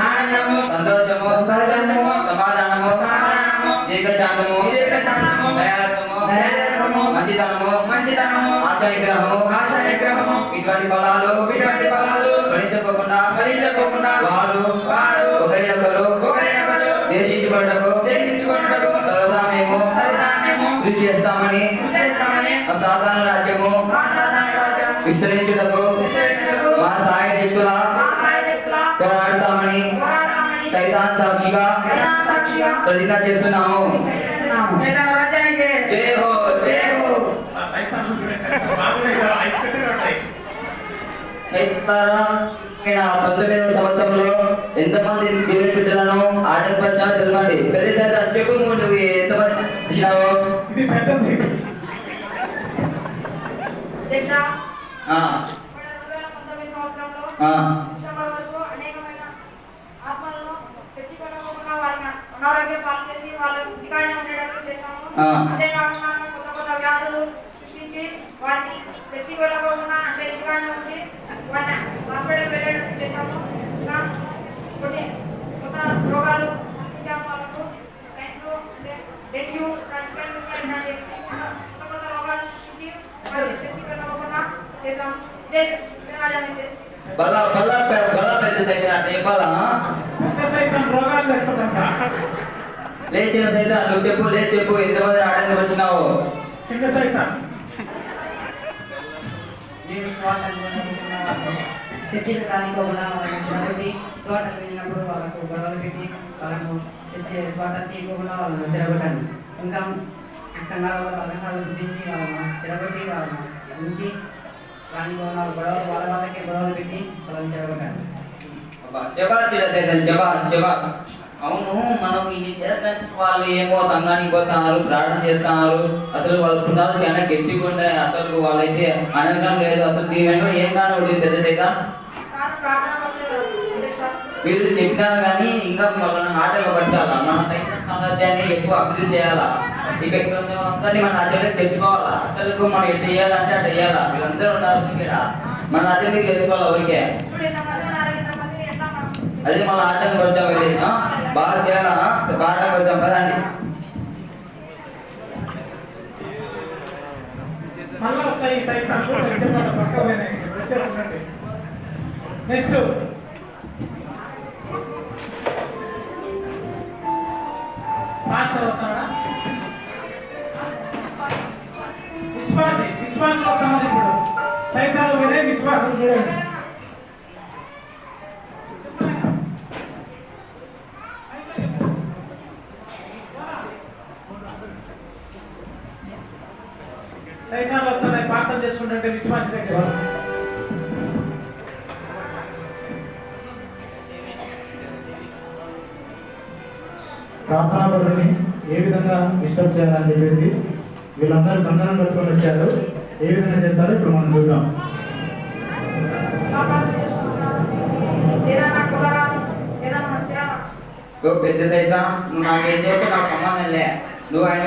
ఆనందము సంతోషము సమాధానము దీర్ఘశాంతము దయాలత్వము మంచితనము ఆశా నిగ్రహము ఇటువంటి ఫలాలు ఫలించకోకుండా వారు ఒకరినొకరు దేశించుకొనుటకు సర్వదా మేము కృషి చేస్తామని సాధారణ రాజ్యము విస్తరించుటకు మా సహాయ శక్తుల పోరాడతామని సైతాన్ సాక్షిగా ప్రతిజ్ఞ చేస్తున్నాము. జై హో జై హో. సైతాన్ 19వ సంవత్సరంలో ఎంతమంది దేవుని బిడ్డలను ఆటంకపరిచారో తెలుసుకోండి. పెద్ద సైతాన్ చెప్పు, నువ్వు ఎంతమంది వచ్చినావో. ఇది పెద్ద సైతాన్. డిసెంబర్ వరకు అనేకమైన ఆత్మలను తెచ్చుకోకుండా వారిని అనారోగ్య పాలు చేసి వాళ్ళ ఇంటికాడనే ఉండేటట్టు చేశాము. అంతేకాకుండా కొత్త వ్యాధులు సృష్టించి వారిని తెచ్చుకోలేకుండా అంటే ఇంటికాడనే ఉంచి వారిని హాస్పిటల్ వెళ్ళేటట్టు చేశాము. ఇంకా కొన్ని కొత్త రోగాలు వాళ్ళకు డెంగ్యూ కొత్త రోగాలు సృష్టించి వారిని తెచ్చుకోలేకుండా చేశాము. బల పెద్ద సైతం అంటే పెద్ద సైతాన్ రోగాలు తెచ్చదంట. లేచిన సైతం నువ్వు చెప్పు ఎంతమంది ఆటంకం వచ్చినావు. చిన్న సైతాన్ చర్చిలు కానికోకుండా వాళ్ళకి తోటలు వెళ్ళినప్పుడు వాళ్ళకు గొడవలు పెట్టి వాళ్ళకు చోట తీయకుండా వాళ్ళని తిరగటాను. ఇంకా సంఘాలలో పథకాలు గురించి వాళ్ళను చెరబట్టి వాళ్ళను ఉంచి రాని గొడవలు వాళ్ళ వాళ్ళకి గొడవలు పెట్టి వాళ్ళని చెరబట్టారు. అవును, మనం ఇది చేస్తానికి వాళ్ళు ఏమో సంఘానికి పోతున్నారు, ప్రార్థన చేస్తున్నారు, అసలు వాళ్ళ పునాలు చాలా గట్టిగా ఉన్నాయి, అసలు వాళ్ళైతే అనడం లేదు. అసలు దీని వెనుక ఏం కానీ ఉంటుంది పెద్ద చేద్దాం మీరు చెప్పినారు కానీ ఇంకా వాళ్ళని ఆటగా పట్టాలా, మన సైన్య సామ్రాజ్యాన్ని ఎక్కువ అభివృద్ధి చేయాలా, ఇక్కడ అందరినీ మన రాజ్యాలకు తెచ్చుకోవాలా. అసలు మనం ఎట్లా చేయాలంటే అట్లా చేయాలా. వీళ్ళందరూ ఉన్నారు ఇక్కడ, మన రాజ్యానికి తెచ్చుకోవాలి. ఊరికే అది మన ఆటంకం వచ్చాం, వెళ్ళి బాగా చేయాలా, బాగా వచ్చాం కదండి. మళ్ళీ వచ్చాయి ఈ సైట్ పక్క వచ్చేస్తుందండి. నెక్స్ట్ మాస్టర్ వచ్చాడా? విశ్వాసం వచ్చామని ఇప్పుడు సైతాలు వినే విశ్వాసం చూడండి. సైతాలు వచ్చాయి ప్రార్థన చేసుకుంటుంటే విశ్వాస దగ్గర ప్రార్థనా పరుడిని ఏ విధంగా డిస్టర్బ్ చేయాలని చెప్పేసి వీళ్ళందరూ బంధనం కట్టుకొని వచ్చారు. ఏ విధంగా చేస్తారో ఇప్పుడు మనం చూద్దాం. పెద్ద సైతం నువ్వు నాకేం చేస్తే నాకు సంబంధం లే, నువ్వు ఆయన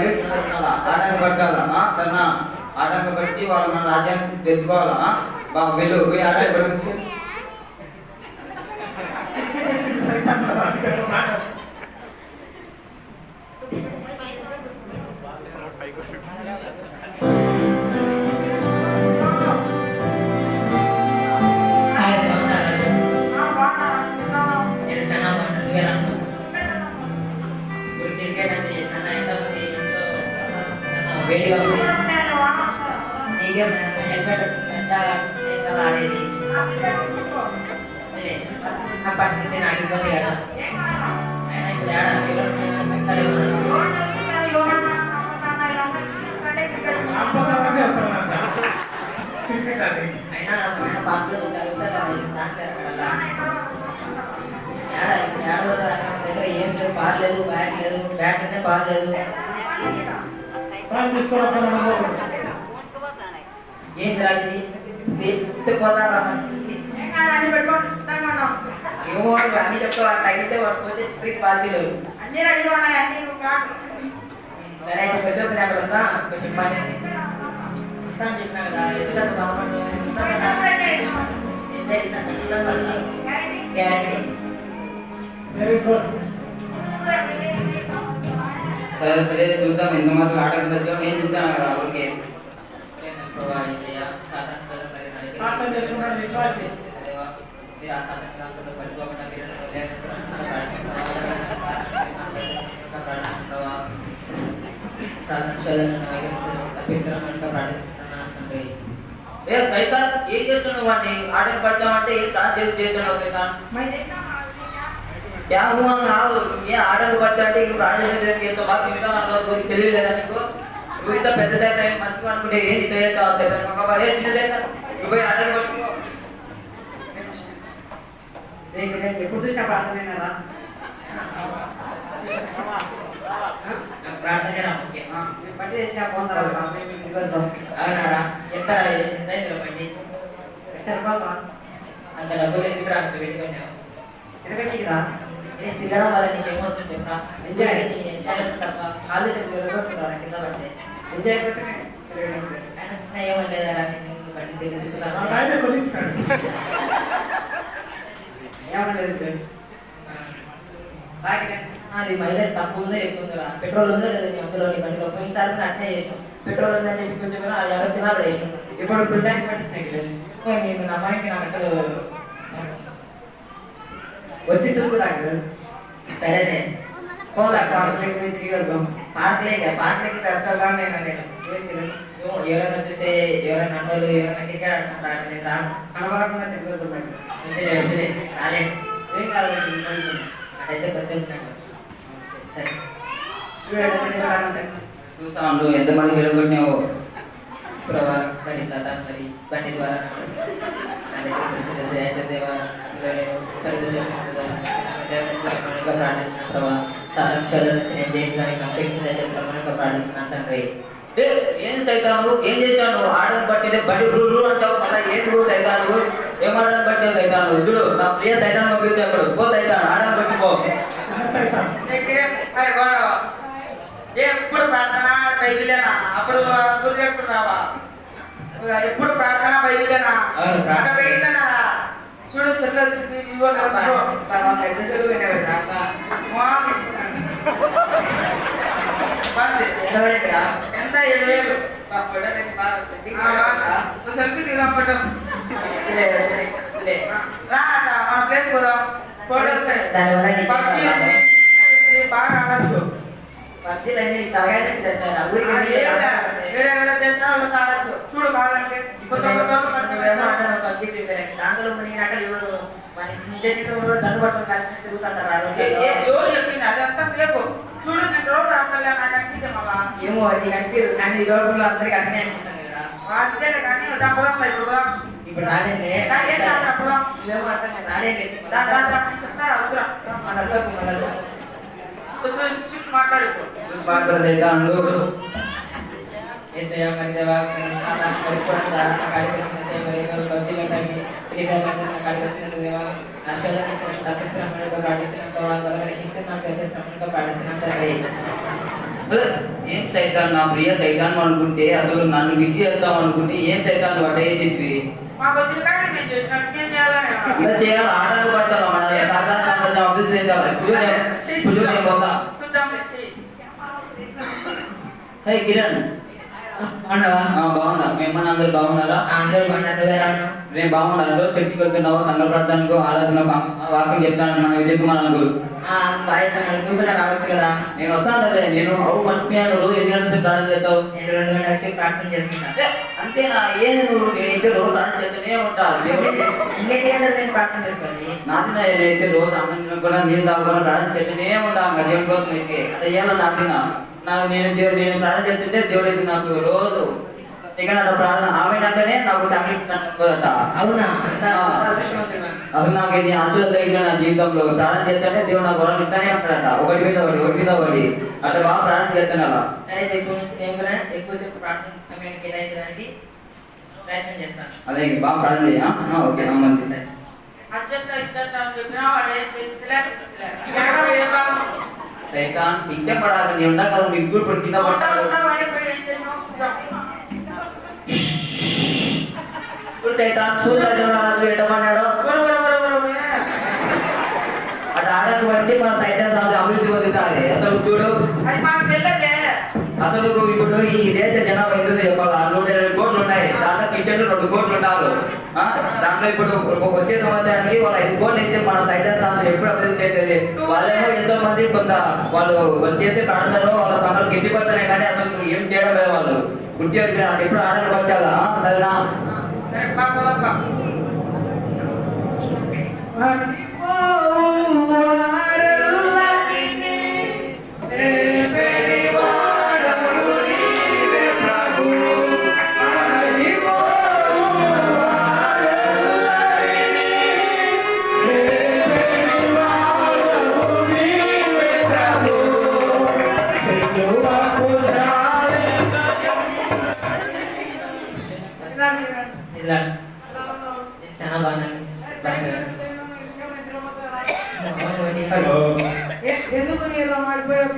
ఆటంకం పట్టాలా, తన ఆటంకం పట్టి వాళ్ళు మన రాజ్యాన్ని తెచ్చుకోవాలా. వెళ్ళు పోయి ఆటంకం పట్టి ఆడేది పరిస్థితి నాకు ఇబ్బంది కదా. అయినా ఇప్పుడు అయినా పాపలు దగ్గర ఏం లేదు, బాల్ లేదు, బ్యాట్ లేదు, బ్యాట్ అంటే బాల్ లేదు. ఏం రాజు పోతారా మంచి ఏమో అన్ని చెప్తా తగ్గితే పడిపోతే స్ట్రీట్ పార్టీలు అన్ని రెడీగా ఉన్నాయి. అన్ని సరే అయితే కొంచెం అక్కడ వస్తా, కొంచెం పని ఇస్తాను చెప్పినా కదా. ఎందుకంత బాధపడు గ్యారంటీ. సరే సరే చూద్దాం ఎంత మాత్రం ఆటంకం వచ్చామో నేను చూద్దాను కదా. ఓకే సైతాన్ ఏం చేస్తున్నావు వాడిని ఆటంకం పడతామంటే చేస్తున్నావు సైతాన్ ఆటంకం పట్టా అంటే ఇప్పుడు ఆటంకం బాగా తింటావు తెలియలేదా నీకు? నువ్వు ఇంత పెద్ద సైతం మంచిగా అనుకుంటే ఏం ఇంత చేస్తావు సైతం చిన్న సైతం నువ్వు పోయి ఆటంకం పట్టుకో. ఎప్పుడు చూసినా ప్రార్థనే కదా. ప్రార్థన పట్టి చేసినా పోతారా అవునారా? ఎంత బండి అంత డబ్బులు ఎందుకు రా పెట్టుకున్నావు? ఎందుకంటే తిరగడం వల్ల నీకు ఏమొస్తుంది చెప్పా? ఎంజాయ్ తప్ప కాళ్ళు చెప్పుకుంటారా కింద పడితే? ఎంజాయ్ కోసమే ఏమలేదా నేను బండి తిరుగుతున్నా ఏమలేదు. అది మైలేజ్ తక్కువ ఉందో ఎక్కువ ఉందో పెట్రోల్ ఉందో లేదా నీ అందులో నీ బండిలో పోయినసారి కూడా అట్నే చేసాం. పెట్రోల్ ఉందని చెప్పి కొంచెం అది ఎవరో తినాలి వేసాం. ఇప్పుడు ఫుల్ ట్యాంక్ పట్టిస్తాయి. నేను నా మైకి నాకు అసలు వచ్చి చూపు నాకు సరేనే పోదా పార్క్లే పార్క్లకి దసరా నేను ఎవరైనా చూస్తే ఎవరైనా అన్నోళ్ళు ఎవరైనా క్రికెట్ ఆడుతున్నారు నేను రాను కనబడకుండా చెప్పేస్తున్నాను. రాలే ఏం కాదు అదైతే క్వశ్చన్ సరే చూస్తా ఉండు ఎంతమంది విడగొట్టినావో ప్రభా మరి సతాన్ మరి బండి ద్వారా ప్రార్థిస్తున్నాను ప్రభా సారం చదువు నేను చేయడానికి ప్రార్థిస్తున్నాను తండ్రి ఏం సైతాను ఏం చేశాను ఆడని బట్టి బడి రూలు అంటావు మళ్ళీ ఏంటి రూలు సైతాను ఏమాడని బట్టి సైతాను చూడు నా ప్రియ సైతాన్ పంపిస్తే అప్పుడు పో సైతాను ఆడని బట్టి పో ఎప్పుడు ప్రార్థన బైబిలేనా అప్పుడు గురి రావా ఎప్పుడు ప్రార్థన బైబిలేనా బైబిలేనా చూడు సెల్ వచ్చింది ఇదిగో పెద్ద సెల్ ఎంత 7,000 సెల్ఫీ దిగంపటం మన ప్లేస్ పోదాం ఫోటోలు బాగా ఆడచ్చు చూడు కావాలంటే ఎవరు చెప్పింది అదంతా రేపు చూడు నేను రోజు అమ్మలే నాకు అనిపిస్తే మళ్ళా ఏమో అది కనిపించదు కానీ ఈ రోజుల్లో అందరికి అన్నీ అనిపిస్తుంది కదా అంతేలే కానీ దాని ఇప్పుడు రాలేండి అప్పుడు నువ్వేమో అర్థం రాలేండి చెప్తారా అవసరం మన మాట్లాడు ప్రార్థన సైతాను ఏసయ్య మరి దేవా పరిపూర్ణంగా కాడికొచ్చిన సేవ భక్తిలోకి కాడికొచ్చిన దేవా ఏం సైతాన్ నా ప్రియ సైతాన్ అనుకుంటే అసలు నన్ను విధి చేద్దాం అనుకుంటే ఏం సైతాన్ పట్టే చెప్పి మాకు వచ్చిన కానీ నేను చేసినట్టు ఏం చేయాలని ఇలా చేయాలి ఆటలు పడతాను మన సాధారణ సమాజం అభివృద్ధి చేయాలి ఇప్పుడు నేను పోతా హే కిరణ్ బాగున్నా మేమన్నా అందరు బాగున్నారా అందరూ నేను బాగున్నాను చర్చికి వెళ్తున్నావు సంఘ ప్రార్థనకు ఆరాధన వాక్యం చెప్తాను మన విజయ్ కుమార్ అంకుల్ రావచ్చు కదా నేను వస్తాను నేను అవు మర్చిపోయాను రోజు ఎన్ని గంటల నుంచి ప్రార్థన చేస్తావు నేను 2 గంటల నుంచి ప్రార్థన చేస్తున్నా అంతేనా ఏది నువ్వు నేనైతే రోజు ప్రార్థన చేస్తూనే ఉంటా ఎన్ని గంటలు నేను ప్రార్థన చేసుకోవాలి నాది నేనైతే రోజు అన్నం కూడా నీళ్ళు తాగుకొని ప్రార్థన చేస్తూనే ఉంటా దేవుని కోసం అయితే అదే ఏమన్నా నాదినా నేను ప్రార్థన చేస్తుంటే దేవుడు అయితే నాకు రోజు ఇక నా ప్రార్థన ఆమె అంటేనే నాకు చాక్లెట్ అవునా అసలు నాకు ఎన్ని ఆశలు తగిన నా జీవితంలో ప్రార్థన చేస్తానే దేవుడు నాకు వరాలు ఇస్తానే ఉంటాడట ఒకటి మీద ఒకటి అట్లా బాగా ప్రార్థన చేస్తాను అలా సరే ఎక్కువ నుంచి నేను కూడా ఎక్కువసేపు ప్రార్థన సమయాన్ని కేటాయించడానికి ప్రయత్నం చేస్తాను అదే బాగా ప్రార్థన చేయ ఓకే మంచిది సైతాన్ ఇంకే పడాలి నీ ఉందా కదా నీకు చూడు కింద పడతాడు ఇప్పుడు సైతాన్ సూర్యరాజు ఎడమన్నాడు అటు ఆడకు బట్టి మన సైతాన్ సమాజం అభివృద్ధి పొందుతుంది అసలు చూడు అసలు ఇప్పుడు ఈ దేశ జనాభా ఎందుకు చెప్పాలా 120 కోట్లు ఉన్నాయి దాంట్లో క్రిస్టియన్లు 2 కోట్లు ఉన్నారు దాంట్లో ఇప్పుడు వచ్చే సంవత్సరానికి వాళ్ళు 5 కోట్లు అయితే మన సైతాన్ సమాజం ఎప్పుడు అభివృద్ధి అవుతుంది వాళ్ళేమో ఎంతో మంది కొంత వాళ్ళు చేసే ప్రాంతాల్లో వాళ్ళ సంఘాలు గట్టిపడుతున్నాయి కానీ అసలు ఏం చేయడం లేదు వాళ్ళు గుర్తి ఎప్పుడు ఆడకు వచ్చాలా సరేనా చాలా బాగున్నాను ఎందుకు నీలో మాడిపోయావు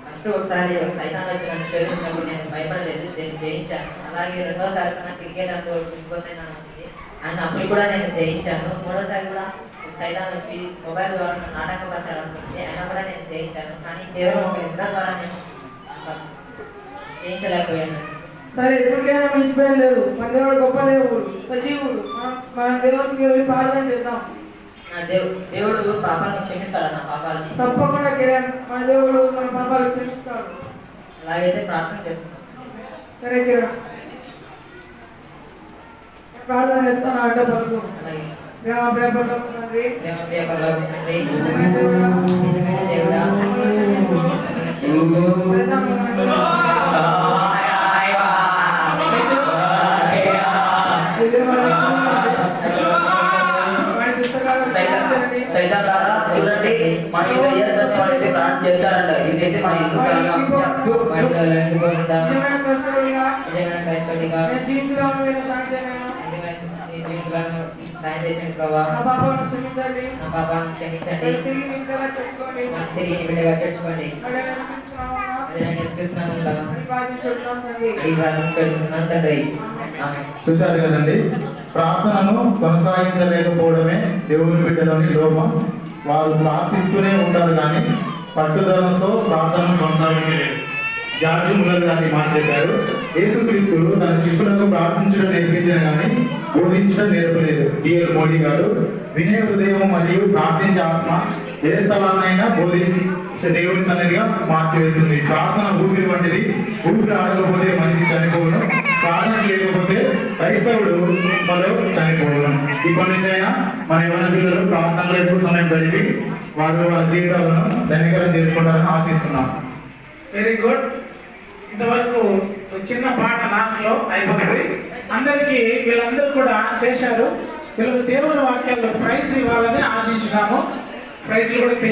ఫస్ట్ ఒకసారి సైతాన్ వచ్చి నన్ను శోధించినప్పుడు నేను భయపడలేదు నేను జయించాను అలాగే రెండోసారి నాకు క్రికెట్ అంటూ ఇంకోసైనా వచ్చింది అండ్ అప్పుడు కూడా నేను జయించాను మూడోసారి కూడా సైతాన్ వచ్చి మొబైల్ ద్వారా నన్ను ఆటంకపరచాలనుకుంటే అయినా కూడా నేను జయించాను కానీ కేవలం ఒక యుద్ధ ద్వారా నేను జయించలేకపోయాను సరే ఎప్పటికైనా మించిపోయాను లేదు మన దేవుడు గొప్ప దేవుడు సజీవుడు మన దేవుడికి వెళ్ళి ప్రార్థన చేద్దాం దేవుడు పాపాలను క్షమిస్తాడు నా పాపాలని తప్పకుండా కిరణ్ మన దేవుడు మన పాపాలు క్షమిస్తాడు అలాగైతే ప్రార్థన చేసుకుంటాం సరే కిరణ్ ప్రార్థన చేస్తాను ఆట పలుకు అలాగే ప్రేమ ప్రేమలో తండ్రి నిజమైన దేవుడా క్షమించు నిజమైన క్రైస్తవుడిగా నేను జీవితంలో వెళ్ళిన సాధ్యమైన నా పాపాలను క్షమించండి తిరిగి నిజంగా చెప్పుకోండి అదే నేను ఇస్తున్నామా? అని ప్రార్థించుకుంటున్నాం తండ్రి. చూశారు కదండి, ప్రార్థనను కొనసాగించలేకపోవడమే దేవుని బిడ్డలోని లోపం. వారు ప్రార్థిస్తూనే ఉంటారు కానీ పట్టుదలతో ప్రార్థనను కొనసాగించలేదు. జార్జ్ ముల్లర్ గారిని మాట చెప్పారు, యేసుక్రీస్తు తన శిష్యులకు ప్రార్థించడం నేర్పించిన కానీ బోధించడం నేర్పలేదు. డిఎల్ మోడీ గారు, వినయ హృదయం మరియు ప్రార్థించే ఆత్మ ఏ స్థలాన్నైనా బోధించే దేవుని సన్నిధిగా మార్చివేస్తుంది. ప్రార్థన ఊపిరి వంటిది, ఊపిరి ఆడకపోతే మనిషి చనిపోవడం, ప్రార్థన చేయకపోతే క్రైస్తవుడు మరో చనిపోవడం. ఇప్పటి నుంచైనా మన యువన పిల్లలు ప్రార్థనలో ఎక్కువ సమయం గడిపి వారు వాళ్ళ జీవితాలను ధన్యకరం చేసుకుంటారని ఆశిస్తున్నాం. Very good. ఇంతవరకు చిన్న పాట లాస్ట్ లో అయిపోయింది. అందరికీ వీళ్ళందరూ కూడా చేశారు. వీళ్ళకి దేవుని వాక్యాల్లో ప్రైజ్ ఇవ్వాలని ఆశించున్నాము. ప్రైజ్ కూడా